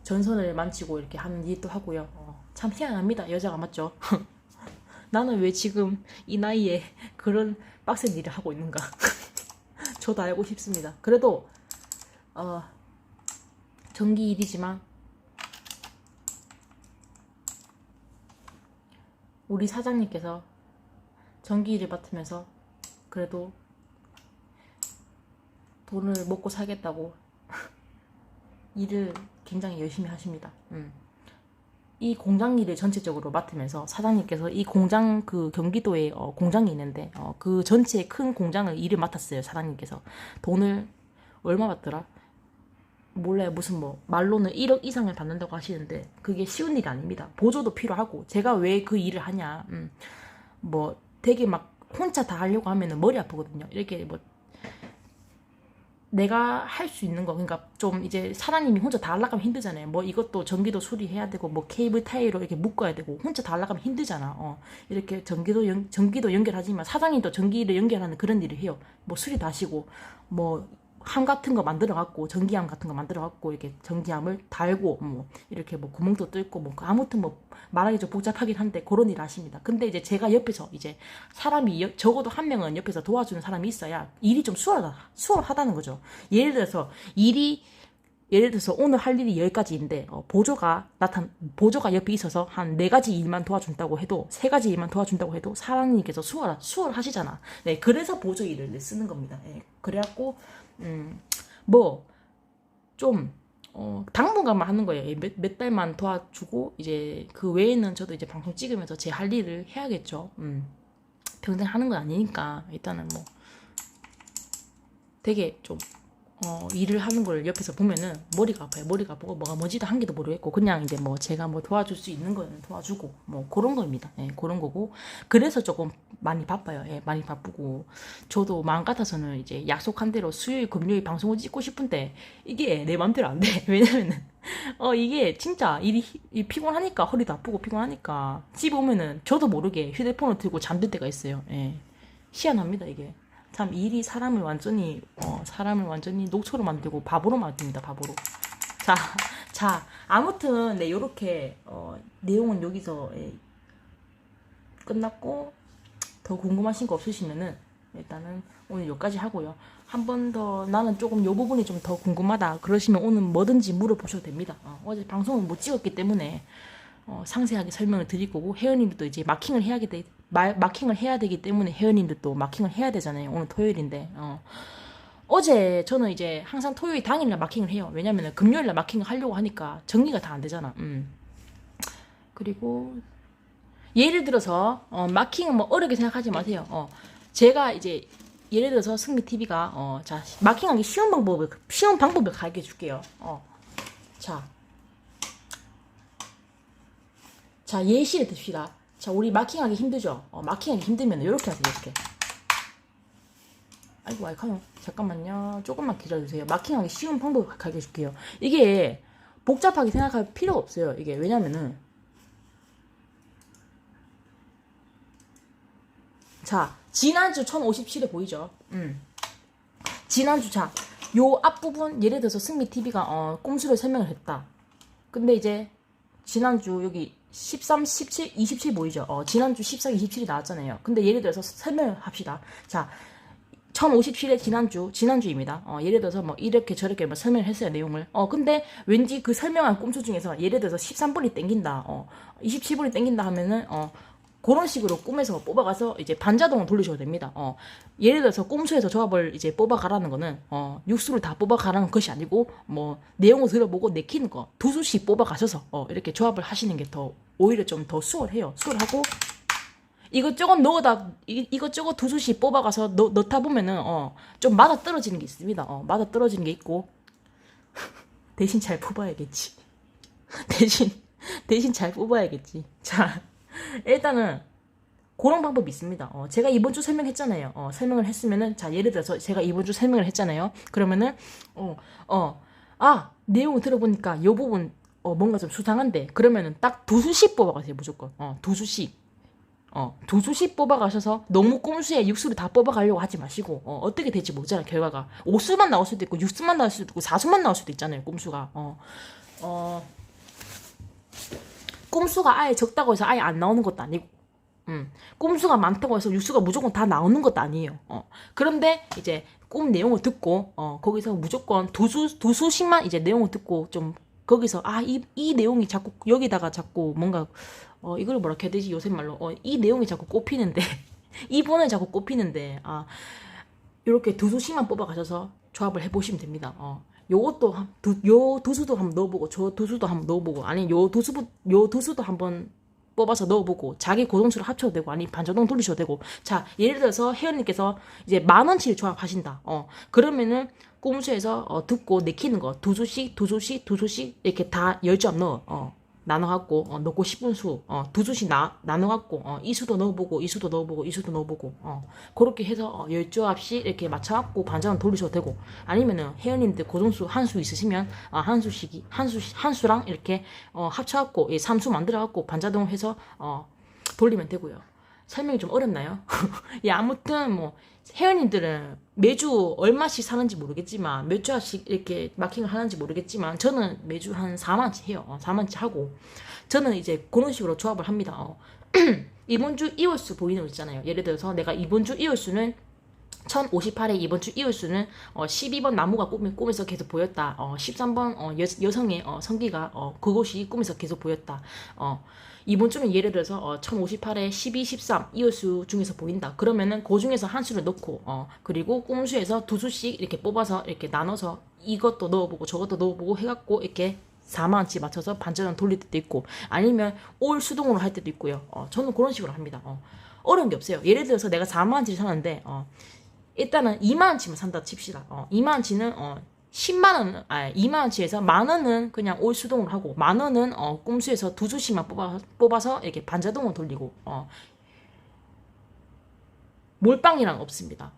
전선을 만지고 이렇게 하는 일도 하고요. 참 희한합니다. 여자가 맞죠? 나는 왜 지금 이 나이에 그런 빡센 일을 하고 있는가? 저도 알고 싶습니다. 그래도 전기 일이지만 우리 사장님께서 전기 일을 맡으면서 그래도 돈을 먹고 살겠다고 일을 굉장히 열심히 하십니다. 이 공장 일을 전체적으로 맡으면서 사장님께서 이 공장 그 경기도에 공장이 있는데 그 전체 큰 공장을 일을 맡았어요. 사장님께서 돈을 얼마 받더라? 몰라요. 무슨 뭐 말로는 1억 이상을 받는다고 하시는데 그게 쉬운 일이 아닙니다. 보조도 필요하고 제가 왜 그 일을 하냐? 뭐 되게 막 혼자 다 하려고 하면은 머리 아프거든요. 이렇게 뭐 내가 할 수 있는 거 그러니까 좀 이제 사장님이 혼자 다 하려고 하면 힘들잖아요. 뭐 이것도 전기도 수리해야 되고 뭐 케이블 타이로 이렇게 묶어야 되고 혼자 다 하려고 하면 힘들잖아. 이렇게 전기도 연결하지만 사장님도 전기를 연결하는 그런 일을 해요. 뭐 수리도 하시고 뭐 함 같은 거 만들어 갖고 전기함 같은 거 만들어 갖고 이렇게 전기함을 달고 뭐 이렇게 뭐 구멍도 뚫고 뭐 아무튼 뭐 말하기 좀 복잡하긴 한데 그런 일을 하십니다. 근데 이제 제가 옆에서 이제 사람이 적어도 한 명은 옆에서 도와주는 사람이 있어야 일이 좀 수월하다는 거죠. 예를 들어서 오늘 할 일이 10가지인데 보조가 옆에 있어서 한 4가지 일만 도와준다고 해도 3가지 일만 도와준다고 해도 사장님께서 수월하시잖아. 네, 그래서 보조 일을 쓰는 겁니다. 네, 그래갖고 뭐 좀 당분간만 하는 거예요. 몇 달만 도와주고 이제 그 외에는 저도 이제 방송 찍으면서 제 할 일을 해야겠죠. 평생 하는 건 아니니까 일단은 뭐 되게 좀 일을 하는 걸 옆에서 보면은 머리가 아파요. 머리가 아프고 뭐가 뭔지도 한 개도 모르겠고 그냥 이제 뭐 제가 뭐 도와줄 수 있는 거는 도와주고 뭐 그런 겁니다. 그런 거고 그래서 조금 많이 바빠요. 많이 바쁘고 저도 마음 같아서는 이제 약속한 대로 수요일 금요일 방송을 찍고 싶은데 이게 내 맘대로 안 돼. 왜냐면은 이게 진짜 일이 피곤하니까 허리도 아프고 피곤하니까 집에 오면은 저도 모르게 휴대폰을 들고 잠들 때가 있어요. 희한합니다 이게. 참 일이 사람을 완전히 녹초로 만들고 바보로 만듭니다. 바보로. 자 아무튼 네 요렇게 내용은 여기서 끝났고 더 궁금하신 거 없으시면은 일단은 오늘 여기까지 하고요. 한 번 더 나는 조금 요 부분이 좀 더 궁금하다 그러시면 오늘 뭐든지 물어보셔도 됩니다. 어제 방송을 못 찍었기 때문에 상세하게 설명을 드릴 거고 혜연님도 이제 마킹을 해야 되기 때문에 혜연님도 또 마킹을 해야 되잖아요. 오늘 토요일인데 어제 저는 이제 항상 토요일 당일날 마킹을 해요. 왜냐면은 금요일날 마킹을 하려고 하니까 정리가 다 안 되잖아. 그리고 예를 들어서 마킹은 뭐 어렵게 생각하지 마세요. 제가 이제 예를 들어서 승리TV가 자 마킹하기 쉬운 방법을 가르쳐 줄게요. 자 예시를 듭시다. 자, 우리 마킹하기 힘들죠? 마킹하기 힘들면 이렇게 하세요, 이렇게. 아이고, 잠깐만요. 조금만 기다려주세요. 마킹하기 쉬운 방법 가르쳐줄게요. 이게 복잡하게 생각할 필요 없어요. 이게 왜냐면은, 자, 지난주 1057에 보이죠? 지난주, 자, 요 앞부분, 예를 들어서 승미TV가, 꼼수를 설명을 했다. 근데 이제, 지난주 여기 13, 17, 27 보이죠? 지난주 14, 27이 나왔잖아요. 근데 예를 들어서 설명을 합시다. 자, 1057의 지난주입니다. 예를 들어서 뭐 이렇게 저렇게 뭐 설명을 했어요, 내용을. 근데 왠지 그 설명한 꼼수 중에서 예를 들어서 13분이 땡긴다, 27분이 땡긴다 하면은, 그런 식으로 꿈에서 뽑아가서 이제 반자동을 돌리셔도 됩니다. 예를 들어서 꼼수에서 조합을 이제 뽑아가라는 거는, 육수를 다 뽑아가라는 것이 아니고, 뭐, 내용을 들어보고 내키는 거, 두 수씩 뽑아가셔서, 이렇게 조합을 하시는 게 오히려 좀 더 수월해요. 수월하고, 이것저것 이것저것 두 수씩 뽑아가서 넣다 보면은, 좀 맞아 떨어지는 게 있습니다. 맞아 떨어지는 게 있고, 대신 잘 뽑아야겠지. 대신 잘 뽑아야겠지. 자. 일단은 그런 방법이 있습니다. 제가 이번 주 설명했잖아요. 설명을 했으면은, 자, 예를 들어서 제가 이번 주 설명을 했잖아요. 그러면은 내용을 들어보니까 요 부분 뭔가 좀 수상한데, 그러면은 딱 두 수씩 뽑아가세요. 무조건 두 수씩 뽑아가셔서 너무 꼼수에 육수를 다 뽑아가려고 하지 마시고, 어떻게 될지 모르잖아요. 결과가 5수만 나올 수도 있고 6수만 나올 수도 있고 4수만 나올 수도 있잖아요. 꼼수가 꼼수가 아예 적다고 해서 아예 안 나오는 것도 아니고, 꼼수가 많다고 해서 육수가 무조건 다 나오는 것도 아니에요. 그런데 이제 꿈 내용을 듣고, 거기서 무조건 두 수씩만 이제 내용을 듣고, 좀 거기서 이 내용이 자꾸 여기다가 자꾸 뭔가 이걸 뭐라 해야 되지, 요새 말로 이 내용이 자꾸 꼽히는데 이 번호에 자꾸 꼽히는데, 이렇게 두 수씩만 뽑아가셔서 조합을 해보시면 됩니다. 요것도 요 두수도 한번 넣어보고, 저 두수도 한번 넣어보고, 아니 요 두수도 한번 뽑아서 넣어보고, 자기 고동수를 합쳐도 되고, 아니 반자동 돌리셔도 되고. 자, 예를 들어서 혜연님께서 이제 10,000원치를 조합하신다. 그러면은 꼼수에서 듣고 내키는 거 두 수씩 이렇게 다 10조합 넣어. 나눠갖고 넣고 싶은 수 두 수씩 나눠갖고 이 수도 넣어보고 이 수도 넣어보고 이 수도 넣어보고 그렇게 해서 10조합씩 이렇게 맞춰갖고 반전을 돌리셔도 되고, 아니면은 혜연님들 고정수 한 수 있으시면 한 수랑 이렇게 합쳐갖고 3수 만들어갖고 반자동 해서 돌리면 되고요. 설명이 좀 어렵나요? 예, 아무튼 뭐 혜연님들은 매주 얼마씩 사는지 모르겠지만, 몇 주씩 이렇게 마킹을 하는지 모르겠지만, 저는 매주 한 4만치 해요. 4만치 하고, 저는 이제 그런 식으로 조합을 합니다. 이번 주 이월수 보이는 거 있잖아요. 예를 들어서 내가 이번 주 이월수는 1058의 이번 주 이월수는 12번 나무가 꿈에서 계속 보였다. 13번 여성의 성기가 그것이 꿈에서 계속 보였다. 이번 주는 예를 들어서 1058에 12, 13 이월수 중에서 보인다. 그러면은 그 중에서 한 수를 넣고, 그리고 꼼수에서 두 수씩 이렇게 뽑아서 이렇게 나눠서 이것도 넣어보고 저것도 넣어보고 해갖고 이렇게 4만원치 맞춰서 반전을 돌릴 때도 있고, 아니면 올 수동으로 할 때도 있고요. 저는 그런 식으로 합니다. 어려운 게 없어요. 예를 들어서 내가 4만원치를 사는데, 일단은 2만원치만 산다 칩시다. 2만원치는 10만원, 2만원치에서 만원은 그냥 올 수동으로 하고, 만원은 꼼수에서 두 수씩만 뽑아서 이렇게 반자동으로 돌리고, 몰빵이란 없습니다.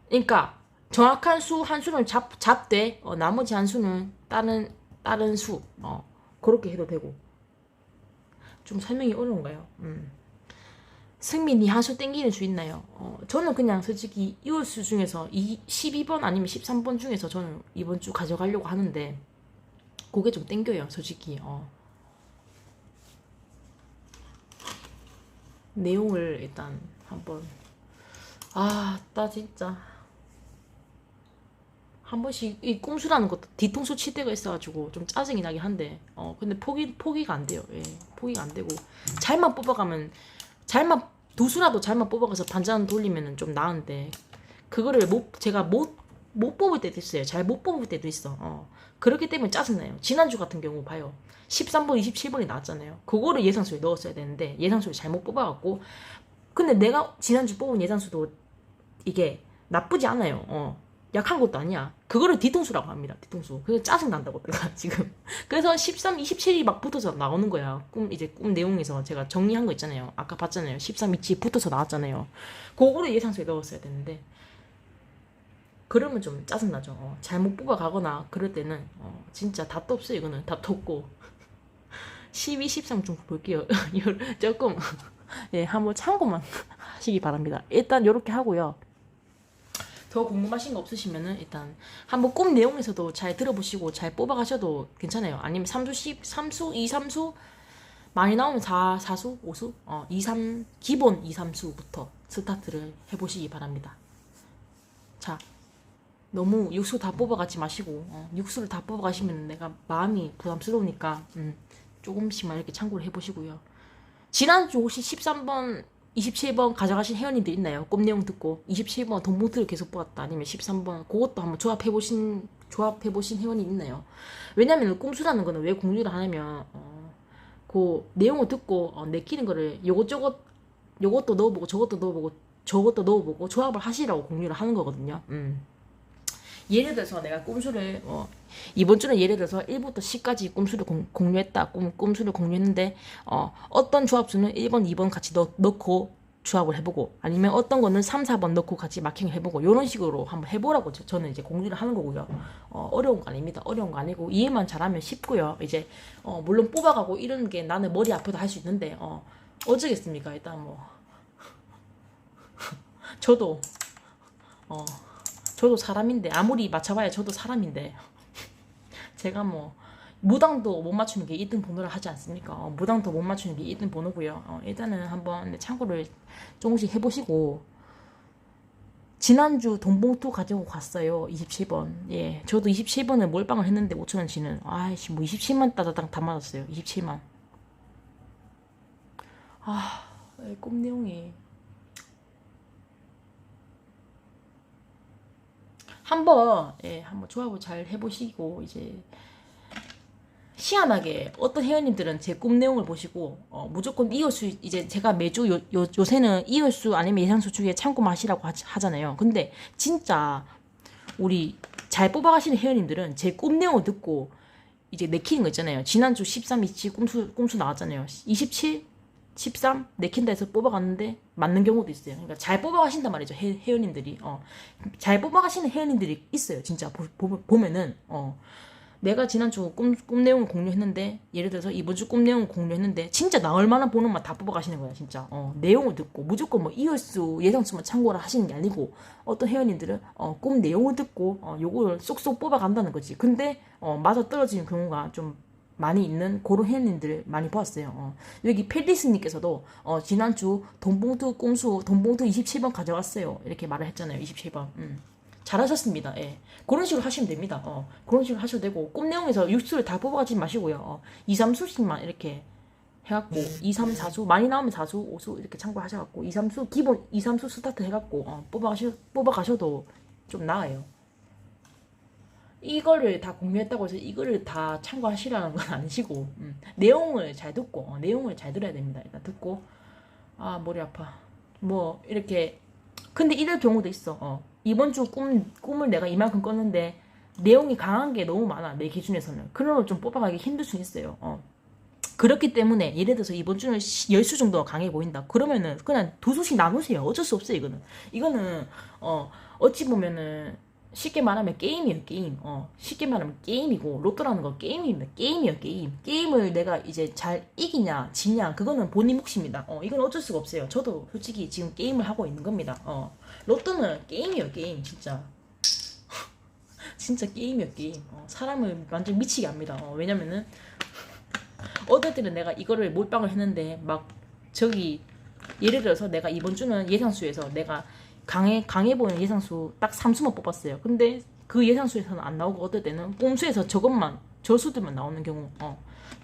그러니까 정확한 수 한 수는 잡되 나머지 한 수는 다른 수 그렇게 해도 되고. 좀 설명이 어려운가요? 승미 니 한 수 땡기는 수 있나요? 저는 그냥 솔직히 이월수 중에서 12번 아니면 13번 중에서 저는 이번 주 가져가려고 하는데, 그게 좀 땡겨요 솔직히. 내용을 일단 한번, 나 진짜 한 번씩 이 꼼수라는 것도 뒤통수 칠 때가 있어가지고 좀 짜증이 나긴 한데, 근데 포기가 안 돼요. 예, 포기가 안 되고, 잘만 뽑아가면, 두 수라도 잘만 뽑아가서 반전 돌리면은 좀 나은데, 그거를 제가 못 뽑을 때도 있어요. 잘 못 뽑을 때도 있어. 그렇기 때문에 짜증나요. 지난주 같은 경우 봐요. 13번, 27번이 나왔잖아요. 그거를 예상수에 넣었어야 되는데 예상수를 잘못 뽑아갖고, 근데 내가 지난주 뽑은 예상수도 이게 나쁘지 않아요. 약한 것도 아니야. 그거를 뒤통수라고 합니다. 뒤통수. 그게 짜증난다고 내가 지금. 그래서 13, 27이 막 붙어서 나오는 거야. 꿈 내용에서 제가 정리한 거 있잖아요. 아까 봤잖아요. 13, 27 붙어서 나왔잖아요. 그거를 예상수에 넣었어야 되는데 그러면 좀 짜증나죠. 잘못 뽑아가거나 그럴 때는 진짜 답도 없어요. 이거는 답도 없고 12, 13 좀 볼게요. 조금 예, 한번 참고만 하시기 바랍니다. 일단 이렇게 하고요. 더 궁금하신 거 없으시면은 일단 한번 꿈 내용에서도 잘 들어보시고 잘 뽑아가셔도 괜찮아요. 아니면 3수, 2, 3수 많이 나오면 4수, 5수, 2, 3 기본 2, 3수부터 스타트를 해보시기 바랍니다. 자, 너무 육수 다 뽑아가지 마시고 육수를 다 뽑아가시면 내가 마음이 부담스러우니까 조금씩만 이렇게 참고를 해보시고요. 지난주 혹시 13번 27번 가져가신 회원님들 있나요? 꿈 내용 듣고 27번 돈봉투를 계속 뽑았다 아니면 13번 그것도 한번 조합해보신 회원이 있나요? 왜냐면 꿈수라는 거는 왜 공유를 하냐면 그 내용을 듣고 내키는 거를 요것저것 요것도 넣어보고 저것도 넣어보고 조합을 하시라고 공유를 하는 거거든요. 예를 들어서 내가 꿈수를 이번 주는 예를 들어서 1부터 10까지 꿈수를 공유했다. 꿈수를 공유했는데 어떤 조합수는 1번, 2번 같이 넣고 조합을 해보고 아니면 어떤 거는 3, 4번 넣고 같이 마킹을 해보고 이런 식으로 한번 해보라고 저는 이제 공유를 하는 거고요. 어려운 거 아닙니다. 어려운 거 아니고 이해만 잘하면 쉽고요. 이제 물론 뽑아가고 이런 게 나는 머리 아프다 할 수 있는데 어쩌겠습니까? 일단 뭐 저도 사람인데 아무리 맞춰봐야 저도 사람인데 제가 뭐 무당도 못 맞추는 게 1등 번호를 하지 않습니까? 무당도 못 맞추는 게 1등 번호고요. 일단은 한번 참고를 조금씩 해보시고 지난주 돈봉투 가지고 갔어요. 27번. 예, 저도 27번을 몰빵을 했는데 5,000원치는 아이씨 뭐 27만 따다당 다 맞았어요. 27만. 꿈 내용이 한번 조합을 잘 해보시고 이제 희한하게 어떤 회원님들은 제 꿈 내용을 보시고 무조건 이월수 이제 제가 매주 요새는 이월수 아니면 예상수 중에 참고하시라고 하잖아요. 근데 진짜 우리 잘 뽑아가시는 회원님들은 제 꿈 내용을 듣고 이제 내키는 거 있잖아요. 지난주 13, 27 꿈수 나왔잖아요. 27, 13 내킨다 해서 뽑아갔는데 맞는 경우도 있어요. 그러니까 잘 뽑아가신단 말이죠. 회원님들이 잘 뽑아가시는 회원님들이 있어요. 진짜 보면은 내가 지난주 꿈 내용을 공유했는데 예를 들어서 이번 주 꿈 내용을 공유했는데 진짜 나올 만한 번호만 다 뽑아가시는 거야. 진짜 내용을 듣고 무조건 뭐 이월수 예상수만 참고를 하시는 게 아니고 어떤 회원님들은 꿈 내용을 듣고 요걸 쏙쏙 뽑아간다는 거지. 근데 맞아 떨어지는 경우가 좀 많이 있는 그런 회원님들 많이 봤어요. 여기 펠리스님께서도 지난주 돈봉투 꿈수 돈봉투 27번 가져왔어요. 이렇게 말을 했잖아요. 27번. 잘하셨습니다. 예. 그런 식으로 하시면 됩니다. 그런 식으로 하셔도 되고 꿈 내용에서 육수를 다 뽑아가지 마시고요. 2, 3수씩만 이렇게 해갖고 2, 3, 4수 많이 나오면 4수, 5수 이렇게 참고하셔갖고 2, 3수 기본 2, 3수 스타트 해갖고 뽑아가셔도 좀 나아요. 이거를 다 공유했다고 해서 이거를 다 참고하시라는 건 아니시고 내용을 잘 듣고 내용을 잘 들어야 됩니다. 일단 듣고 머리 아파 뭐 이렇게 근데 이럴 경우도 있어. 이번 주 꿈을 내가 이만큼 껐는데 내용이 강한 게 너무 많아 내 기준에서는 그런 걸 좀 뽑아가기 힘들 수 있어요. 그렇기 때문에 예를 들어서 이번 주는 10수 정도가 강해 보인다 그러면은 그냥 2수씩 나누세요. 어쩔 수 없어요. 이거는 어찌 보면은 쉽게 말하면 게임이에요. 게임. 쉽게 말하면 게임이고 로또라는 건 게임입니다. 게임이에요. 게임을 내가 이제 잘 이기냐 지냐 그거는 본인 몫입니다. 이건 어쩔 수가 없어요. 저도 솔직히 지금 게임을 하고 있는 겁니다. 로또는 게임이에요. 게임 진짜 진짜 게임이에요. 게임. 사람을 완전 미치게 합니다. 왜냐면은 어떨 때는 내가 이거를 몰빵을 했는데 막 저기 예를 들어서 내가 이번 주는 예상수에서 내가 강해 보이는 예상수 딱 3수만 뽑았어요. 근데 그 예상수에서는 안 나오고 어떨 때는 꿈수에서 저 수들만 나오는 경우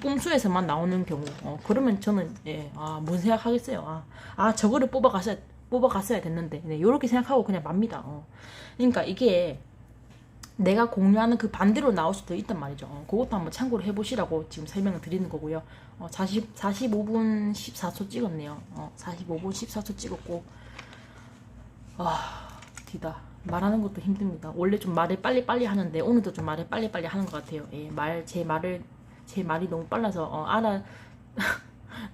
꿈수에서만 나오는 경우 그러면 저는 뭔 생각하겠어요. 저거를 뽑아갔어야 됐는데 요렇게 생각하고 그냥 맙니다. 그러니까 이게 내가 공유하는 그 반대로 나올 수도 있단 말이죠. 그것도 한번 참고를 해보시라고 지금 설명을 드리는 거고요. 45분 14초 찍었네요. 45분 14초 찍었고 디다 말하는 것도 힘듭니다. 원래 좀 말을 빨리빨리 하는데 오늘도 좀 말을 빨리빨리 하는 것 같아요. 예, 제 말이 너무 빨라서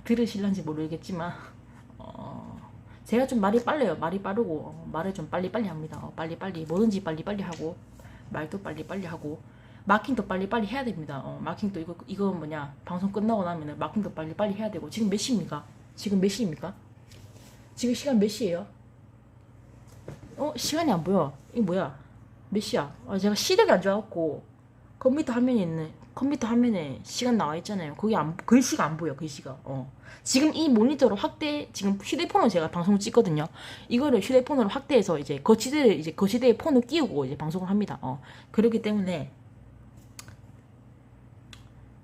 들으실런지 모르겠지만 제가 좀 말이 빨라요. 말이 빠르고 말을 좀 빨리빨리 합니다. 빨리빨리 뭐든지 빨리빨리 하고 말도 빨리빨리 하고 마킹도 빨리빨리 해야 됩니다. 마킹도 이거 뭐냐 방송 끝나고 나면은 마킹도 빨리빨리 해야 되고 지금 몇 시입니까? 지금 몇 시입니까? 지금 시간 몇 시예요? 시간이 안 보여. 이거 뭐야? 몇 시야? 제가 시력이 안 좋아갖고 컴퓨터 화면에 시간 나와 있잖아요. 거기 글씨가 안 보여. 글씨가. 지금 이 모니터로 지금 휴대폰으로 제가 방송을 찍거든요. 이거를 휴대폰으로 확대해서 이제 거치대에 폰을 끼우고 이제 방송을 합니다. 그렇기 때문에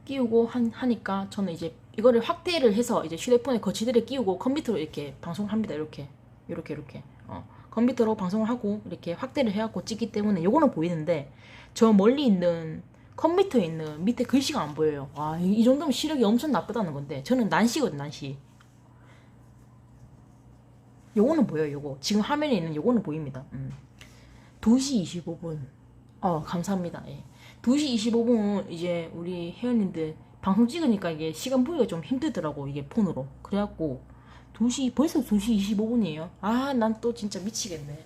끼우고 하니까 저는 이제 이거를 확대를 해서 이제 휴대폰에 거치대를 끼우고 컴퓨터로 이렇게 방송을 합니다. 이렇게. 컴퓨터로 방송을 하고 이렇게 확대를 해갖고 찍기 때문에 요거는 보이는데 저 멀리 있는 컴퓨터에 있는 밑에 글씨가 안 보여요. 이 정도면 시력이 엄청 나쁘다는 건데 저는 난시거든. 난시. 요거는 보여요. 요거 지금 화면에 있는 요거는 보입니다. 2시 25분 감사합니다. 예. 2시 25분 이제 우리 회원님들 방송 찍으니까 이게 시간 보기가 좀 힘들더라고. 이게 폰으로. 그래갖고 벌써 2시 25분이에요. 난 또 진짜 미치겠네.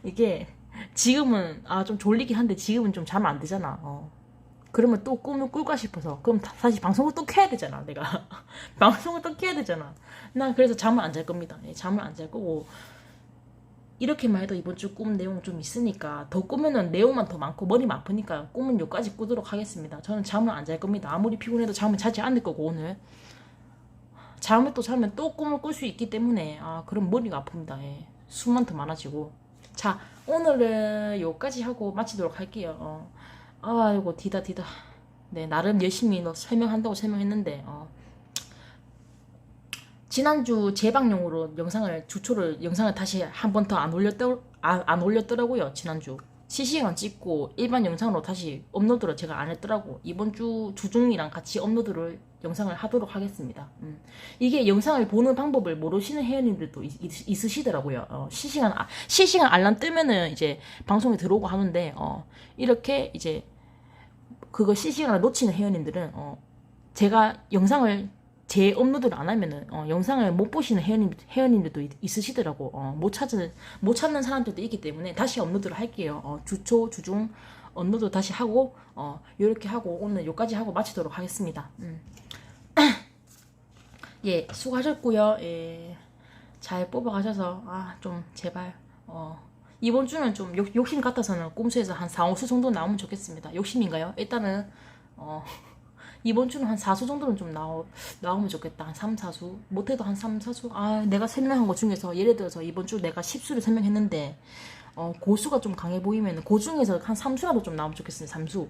이게 지금은 좀 졸리긴 한데 지금은 좀 자면 안 되잖아. 그러면 또 꿈을 꿀까 싶어서 그럼 사실 방송을 또 켜야 되잖아. 내가 방송을 또 켜야 되잖아. 난 그래서 잠을 안 잘 겁니다. 잠을 안 잘 거고 이렇게만 해도 이번 주 꿈 내용 좀 있으니까 더 꾸면은 내용만 더 많고 머리만 아프니까 꿈은 여기까지 꾸도록 하겠습니다. 저는 잠을 안 잘 겁니다. 아무리 피곤해도 잠을 자지 않을 거고 오늘 잠을 또 자면 또 꿈을 꿀 수 있기 때문에 그럼 머리가 아픕니다. 예. 숨만 더 많아지고. 자, 오늘은 여기까지 하고 마치도록 할게요. 이거 디다. 네, 나름 열심히 설명한다고 설명했는데 지난주 재방용으로 영상을 다시 한 번 더 안 올렸더라고요. 지난주 실시간 찍고 일반 영상으로 다시 업로드를 제가 안 했더라고. 이번 주 주중이랑 같이 업로드를 영상을 하도록 하겠습니다. 이게 영상을 보는 방법을 모르시는 회원님들도 있으시더라고요. 실시간 알람 뜨면은 이제 방송에 들어오고 하는데 이렇게 이제 그거 실시간을 놓치는 회원님들은 제가 영상을 재업로드를 안 하면은 영상을 못 보시는 회원님들도 있으시더라고. 못 찾는 사람들도 있기 때문에 다시 업로드를 할게요. 주초 주중 업로드 다시 하고 요렇게 하고 오늘 요까지 하고 마치도록 하겠습니다. 예, 수고하셨고요. 예, 잘 뽑아가셔서 좀 제발 이번 주는 좀 욕심 같아서는 꼼수에서 한 4, 5수 정도 나오면 좋겠습니다. 욕심인가요? 일단은 이번 주는 한 4수 정도는 좀 나오면 좋겠다. 한 3, 4수. 못해도 한 3, 4수. 내가 설명한 것 중에서 예를 들어서 이번 주 내가 10수를 설명했는데 고수가 좀 강해 보이면 그 중에서 한 3수라도 좀 나오면 좋겠습니다. 3수.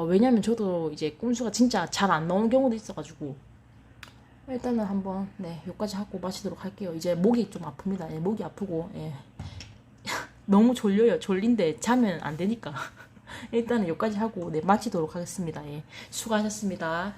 왜냐면 저도 이제 꼼수가 진짜 잘 안 나오는 경우도 있어가지고 일단은 한번 여기까지 하고 마치도록 할게요. 이제 목이 좀 아픕니다. 예, 목이 아프고 너무 졸려요. 졸린데 자면 안 되니까 일단은 여기까지 하고 마치도록 하겠습니다. 예, 수고하셨습니다.